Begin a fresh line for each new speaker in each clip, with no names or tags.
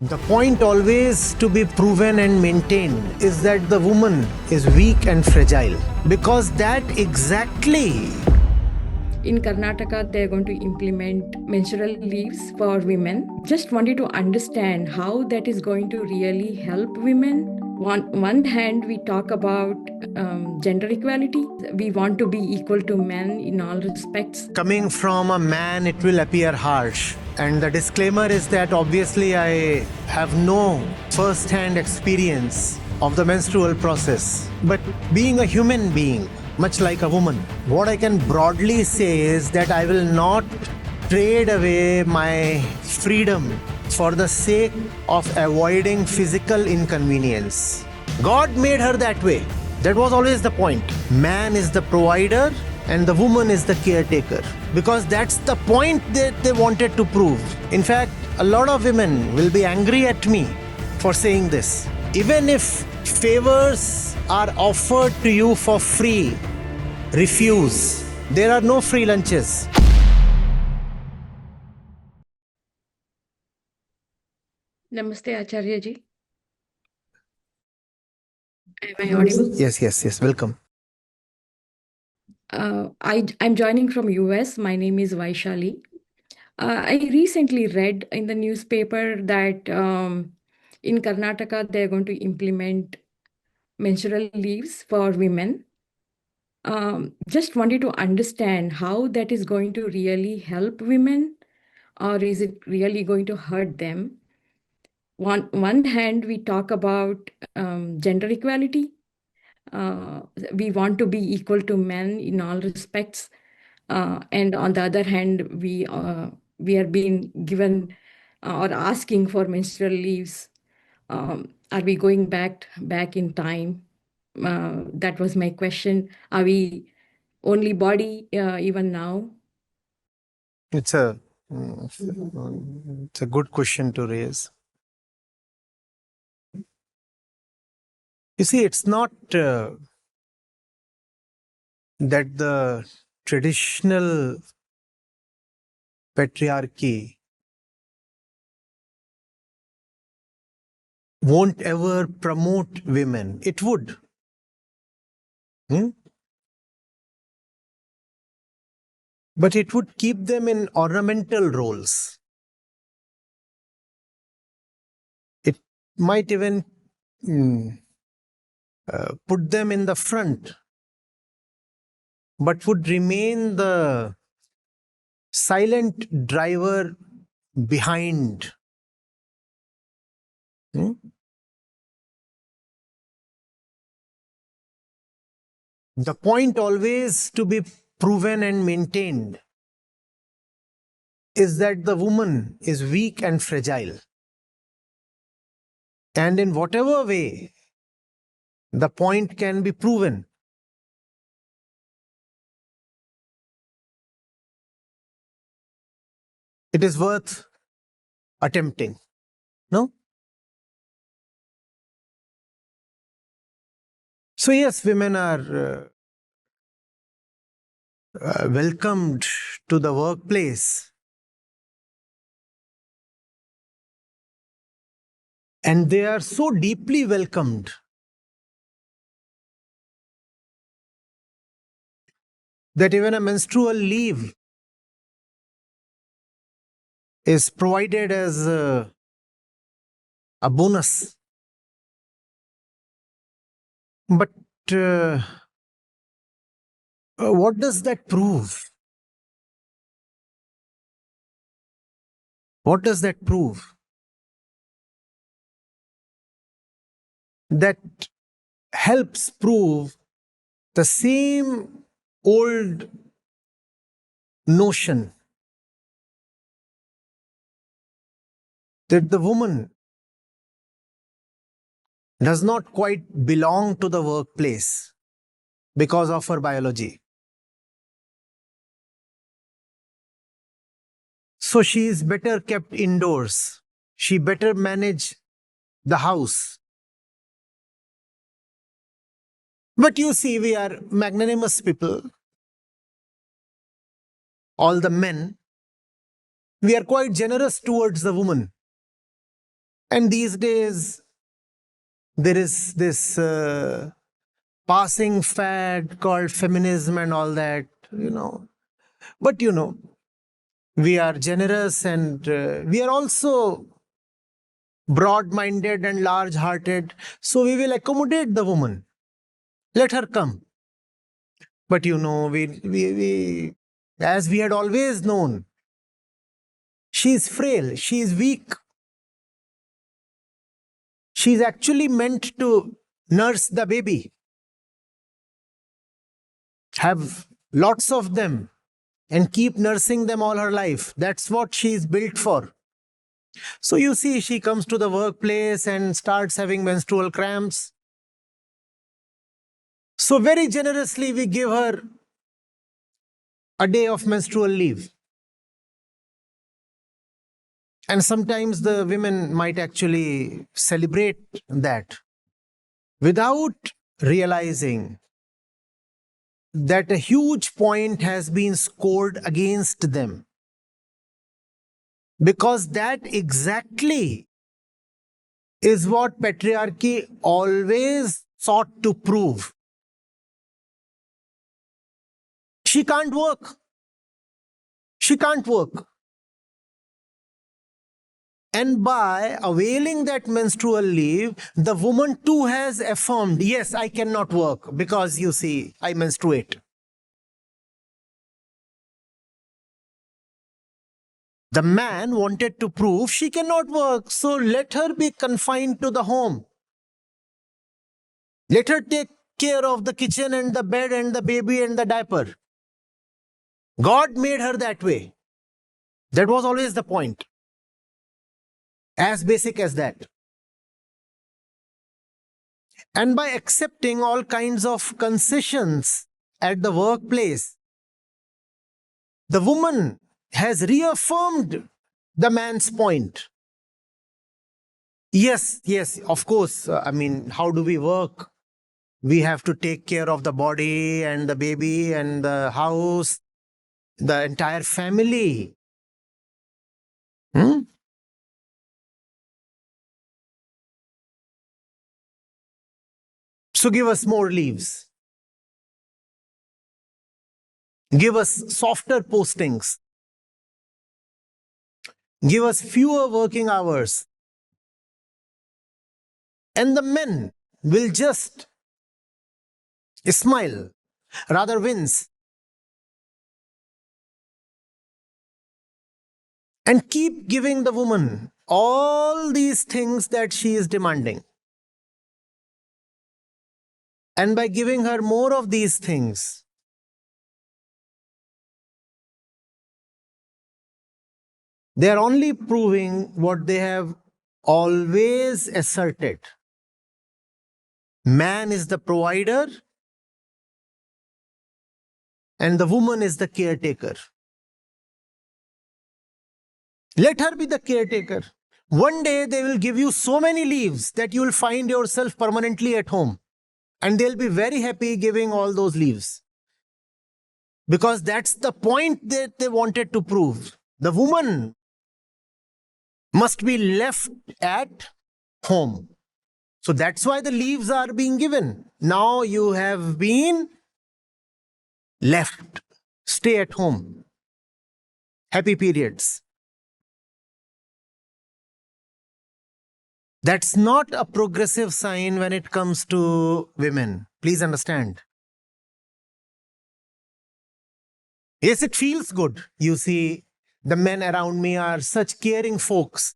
The point always to be proven and maintained is that the woman is weak and fragile, because that exactly.
In Karnataka, they're going to implement menstrual leaves for women. Just wanted to understand how that is going to really help women. One hand, we talk about gender equality. We want to be equal to men in all respects.
Coming from a man, it will appear harsh. And the disclaimer is that obviously I have no first hand experience of the menstrual process. But being a human being, much like a woman, what I can broadly say is that I will not trade away my freedom for the sake of avoiding physical inconvenience. God made her that way. That was always the point. Man is the provider and the woman is the caretaker, because that's the point that they wanted to prove. In fact, a lot of women will be angry at me for saying this. Even if favors are offered to you for free, refuse. There are no free lunches.
Namaste, Acharya ji. Am I audible?
Yes. Welcome.
I'm joining from US. My name is Vaishali. I recently read in the newspaper that in Karnataka, they're going to implement menstrual leaves for women. Just wanted to understand how that is going to really help women, or is it really going to hurt them? One hand, we talk about gender equality. We want to be equal to men in all respects, and on the other hand, we are being given or asking for menstrual leaves. Are we going back in time? That was my question. Are we only body even now?
It's a good question to raise. You see, it's not that the traditional patriarchy won't ever promote women. It would. But it would keep them in ornamental roles. It might even put them in the front, but would remain the silent driver behind. The point always to be proven and maintained is that the woman is weak and fragile. And in whatever way the point can be proven, it is worth attempting. No? So yes, women are welcomed to the workplace. And they are so deeply welcomed that even a menstrual leave is provided as a bonus. But what does that prove? What does that prove? That helps prove the same old notion that the woman does not quite belong to the workplace because of her biology. So she is better kept indoors. She better manage the house. But you see, we are magnanimous people. All the men, we are quite generous towards the woman. And these days, there is this passing fad called feminism and all that, But, we are generous and we are also broad minded and large hearted. So we will accommodate the woman. Let her come. But, we, as we had always known, she is frail, she is weak. She is actually meant to nurse the baby, have lots of them, and keep nursing them all her life. That's what she is built for. So you see, she comes to the workplace and starts having menstrual cramps. So very generously, we give her a day of menstrual leave. And sometimes the women might actually celebrate that without realizing that a huge point has been scored against them. Because that exactly is what patriarchy always sought to prove. She can't work. She can't work. And by availing that menstrual leave, the woman too has affirmed, yes, I cannot work because you see, I menstruate. The man wanted to prove she cannot work, so let her be confined to the home. Let her take care of the kitchen and the bed and the baby and the diaper. God made her that way. That was always the point. As basic as that. And by accepting all kinds of concessions at the workplace, the woman has reaffirmed the man's point. Yes, of course. How do we work? We have to take care of the body and the baby and the house, the entire family. Hmm? So give us more leaves. Give us softer postings. Give us fewer working hours. And the men will just smile, rather wince, and keep giving the woman all these things that she is demanding. And by giving her more of these things, they are only proving what they have always asserted. Man is the provider and the woman is the caretaker. Let her be the caretaker. One day they will give you so many leaves that you will find yourself permanently at home. And they'll be very happy giving all those leaves. Because that's the point that they wanted to prove. The woman must be left at home. So that's why the leaves are being given. Now you have been left. Stay at home. Happy periods. That's not a progressive sign when it comes to women. Please understand. Yes, it feels good. You see, the men around me are such caring folks.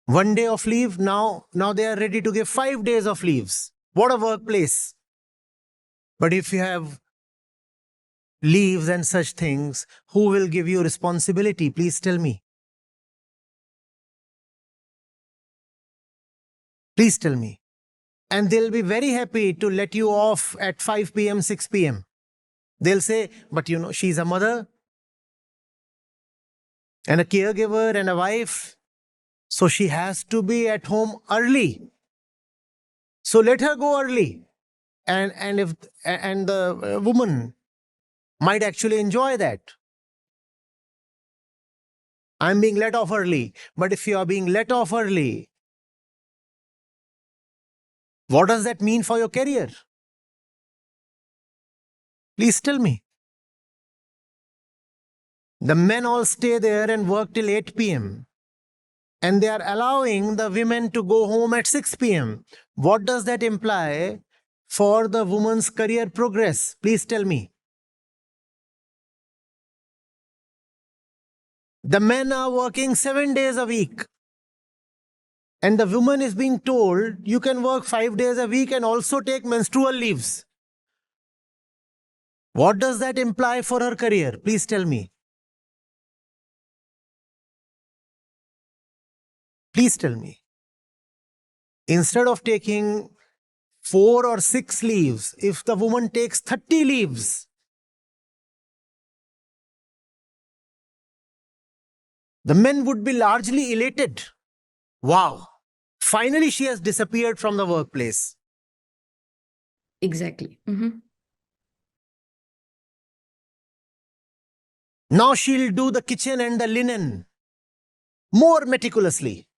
One day of leave, now they are ready to give 5 days of leaves. What a workplace. But if you have leaves and such things, who will give you responsibility? Please tell me. Please tell me. And they'll be very happy to let you off at 5 p.m., 6 p.m. They'll say, but she's a mother and a caregiver and a wife. So she has to be at home early. So let her go early. And the woman might actually enjoy that. I'm being let off early. But if you are being let off early, what does that mean for your career? Please tell me. The men all stay there and work till 8 p.m. And they are allowing the women to go home at 6 p.m. What does that imply for the woman's career progress? Please tell me. The men are working 7 days a week. And the woman is being told you can work 5 days a week and also take menstrual leaves. What does that imply for her career? Please tell me. Please tell me. Instead of taking 4 or 6 leaves, if the woman takes 30 leaves, the men would be largely elated. Wow. Finally, she has disappeared from the workplace.
Exactly. Mhm.
Now she'll do the kitchen and the linen more meticulously.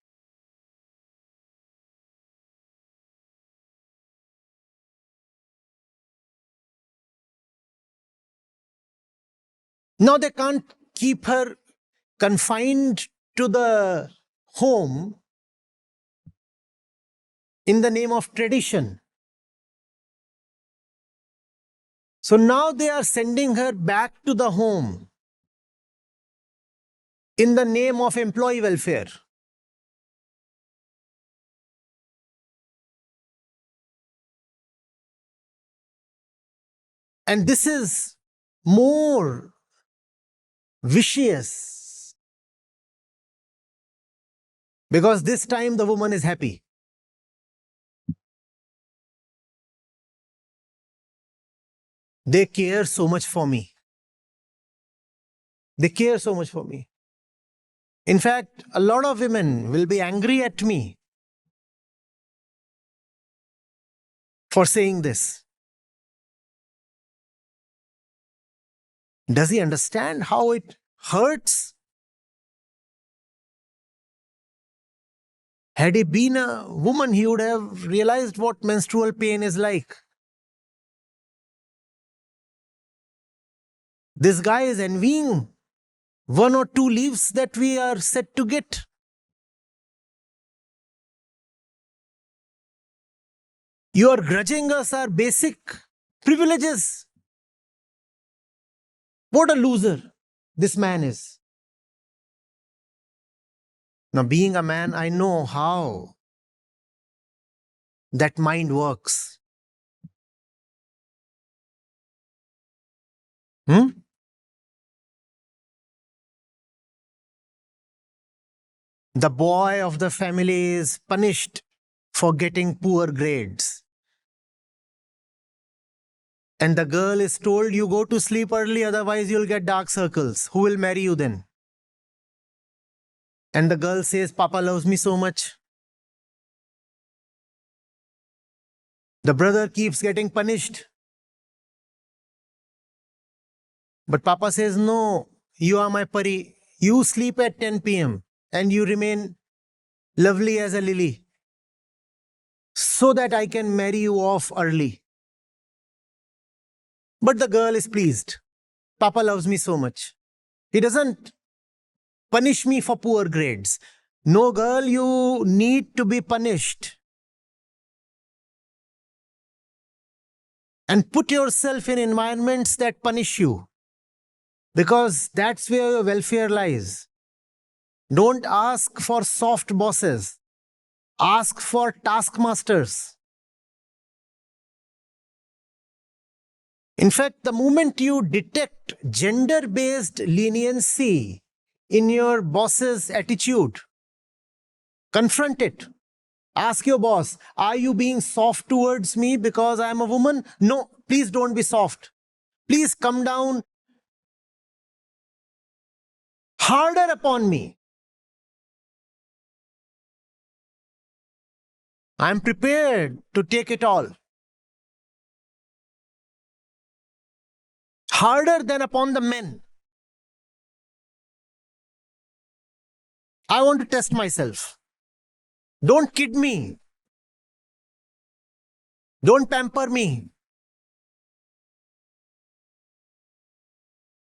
Now they can't keep her confined to the home in the name of tradition. So now they are sending her back to the home in the name of employee welfare. And this is more vicious because this time the woman is happy. They care so much for me. They care so much for me. In fact, a lot of women will be angry at me for saying this. Does he understand how it hurts? Had he been a woman, he would have realized what menstrual pain is like. This guy is envying 1 or 2 leaves that we are set to get. You are grudging us our basic privileges. What a loser this man is. Now, being a man, I know how that mind works. Hmm? The boy of the family is punished for getting poor grades. And the girl is told, you go to sleep early, otherwise you'll get dark circles. Who will marry you then? And the girl says, Papa loves me so much. The brother keeps getting punished. But Papa says, no, you are my pari. You sleep at 10 p.m. and you remain lovely as a lily so that I can marry you off early. But the girl is pleased. Papa loves me so much. He doesn't punish me for poor grades. No, girl, you need to be punished. And put yourself in environments that punish you, because that's where your welfare lies. Don't ask for soft bosses. Ask for taskmasters. In fact, the moment you detect gender-based leniency in your boss's attitude, confront it. Ask your boss, are you being soft towards me because I am a woman? No, please don't be soft. Please come down harder upon me. I am prepared to take it all. Harder than upon the men. I want to test myself. Don't kid me. Don't pamper me.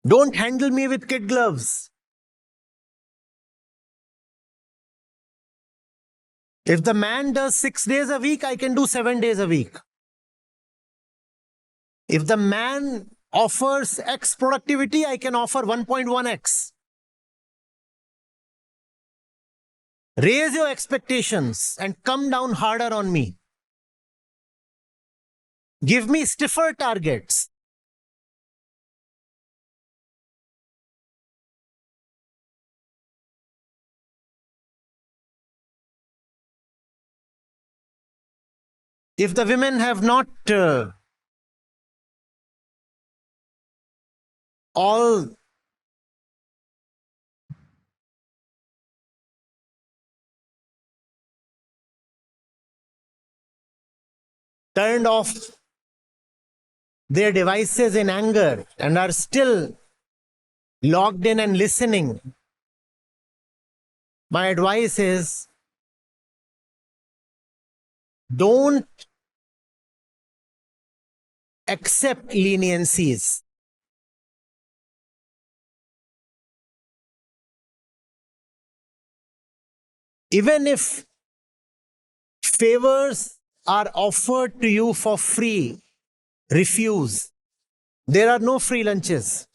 Don't handle me with kid gloves. If the man does 6 days a week, I can do 7 days a week. If the man offers X productivity, I can offer 1.1x. Raise your expectations and come down harder on me. Give me stiffer targets. If the women have not all turned off their devices in anger and are still logged in and listening, my advice is don't accept leniencies. Even if favors are offered to you for free, refuse. There are no free lunches.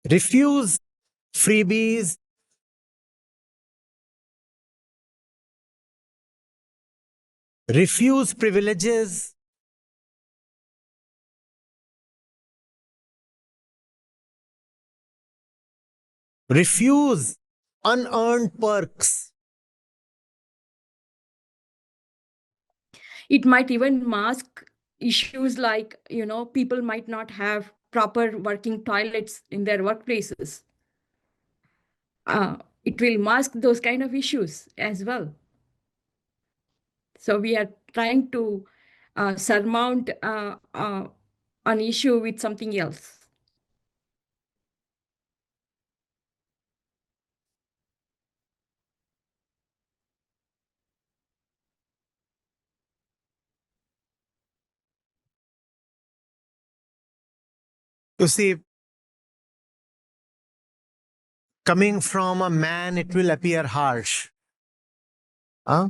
Refuse freebies. Refuse privileges. Refuse unearned perks.
It might even mask issues like, people might not have proper working toilets in their workplaces. It will mask those kind of issues as well. So we are trying to surmount an issue with something else.
You see, coming from a man, it will appear harsh. Huh?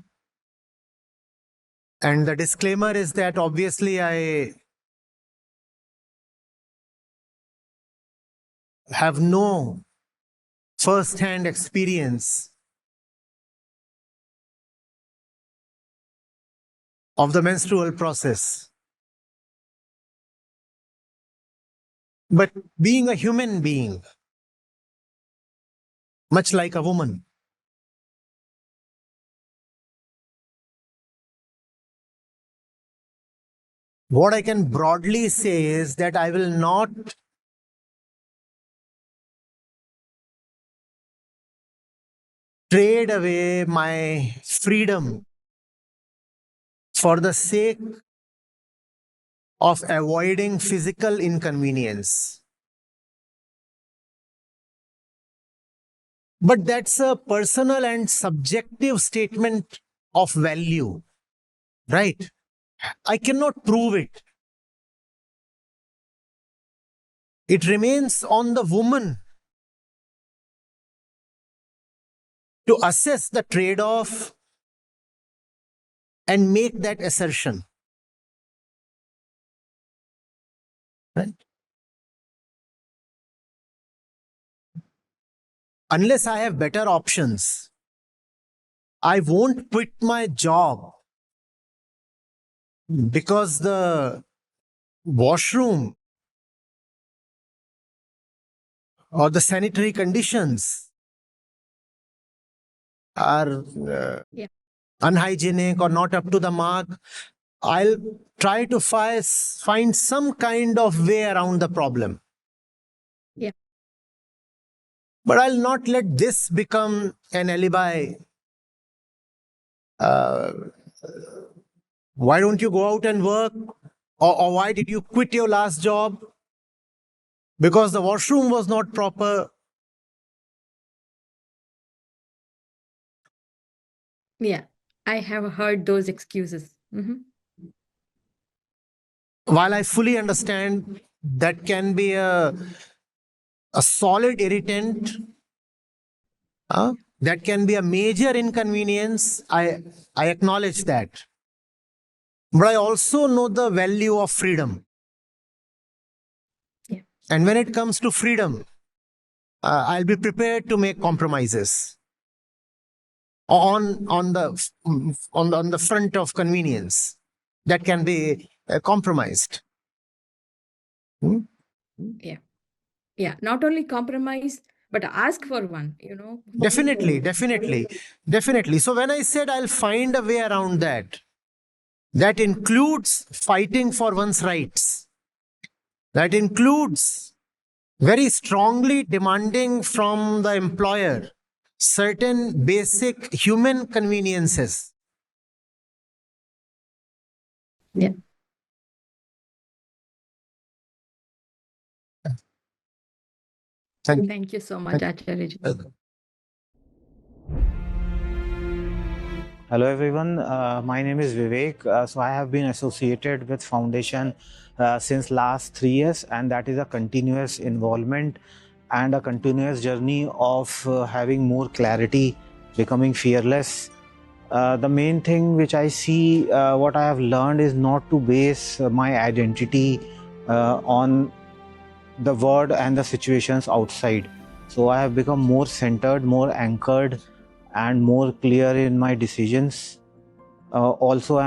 And the disclaimer is that obviously I have no first hand experience of the menstrual process. But being a human being, much like a woman, what I can broadly say is that I will not trade away my freedom for the sake of avoiding physical inconvenience. But that's a personal and subjective statement of value, right? I cannot prove it. It remains on the woman to assess the trade off and make that assertion. Right? Unless I have better options, I won't quit my job because the washroom or the sanitary conditions are
Yeah.
unhygienic or not up to the mark. I'll try to find some kind of way around the problem.
Yeah.
But I'll not let this become an alibi. Why don't you go out and work? Or why did you quit your last job? Because the washroom was not proper.
Yeah, I have heard those excuses.
While I fully understand that can be a solid irritant, that can be a major inconvenience, I acknowledge that. But I also know the value of freedom.
Yeah.
And when it comes to freedom, I'll be prepared to make compromises on the front of convenience that can be compromised. Hmm?
Yeah. Yeah. Not only compromise, but ask for one,
Definitely. So when I said I'll find a way around that, that includes fighting for one's rights. That includes very strongly demanding from the employer certain basic human conveniences.
Yeah.
Thank
Thank you so much, Acharya.
you.
Hello everyone, my name is Vivek. So I have been associated with Foundation since last 3 years, and that is a continuous involvement and a continuous journey of having more clarity, becoming fearless. The main thing which I see, what I have learned is not to base my identity on the world and the situations outside. So I have become more centered, more anchored, and more clear in my decisions. Also,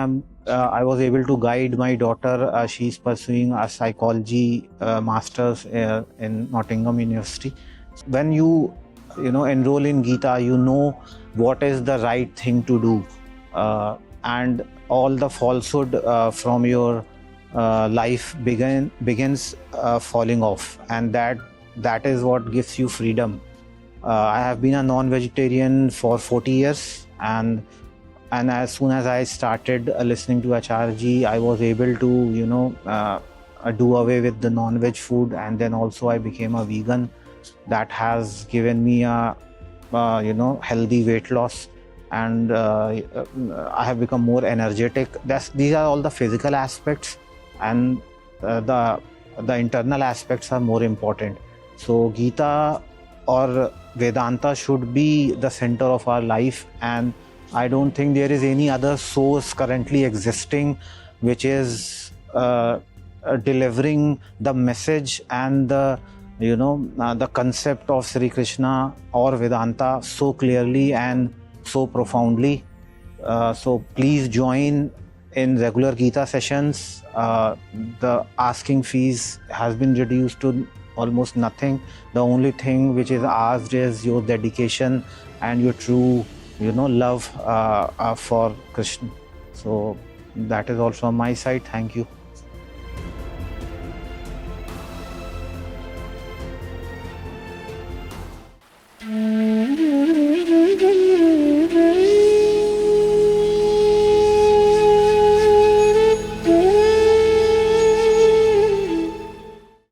I was able to guide my daughter. She's pursuing a psychology master's in Nottingham University. When you enroll in Gita, you know what is the right thing to do, and all the falsehood from your life begins falling off, and that is what gives you freedom. I have been a non-vegetarian for 40 years, and as soon as I started listening to Acharya ji, I was able to do away with the non-veg food, and then also I became a vegan. That has given me a healthy weight loss, and I have become more energetic. These are all the physical aspects, and the internal aspects are more important. So Gita or Vedanta should be the center of our life, and I don't think there is any other source currently existing which is delivering the message and the concept of Sri Krishna or Vedanta so clearly and so profoundly. So please join in regular Gita sessions. The asking fees has been reduced to almost nothing. The only thing which is asked is your dedication and your true love for Krishna. So that is all from my side. Thank you.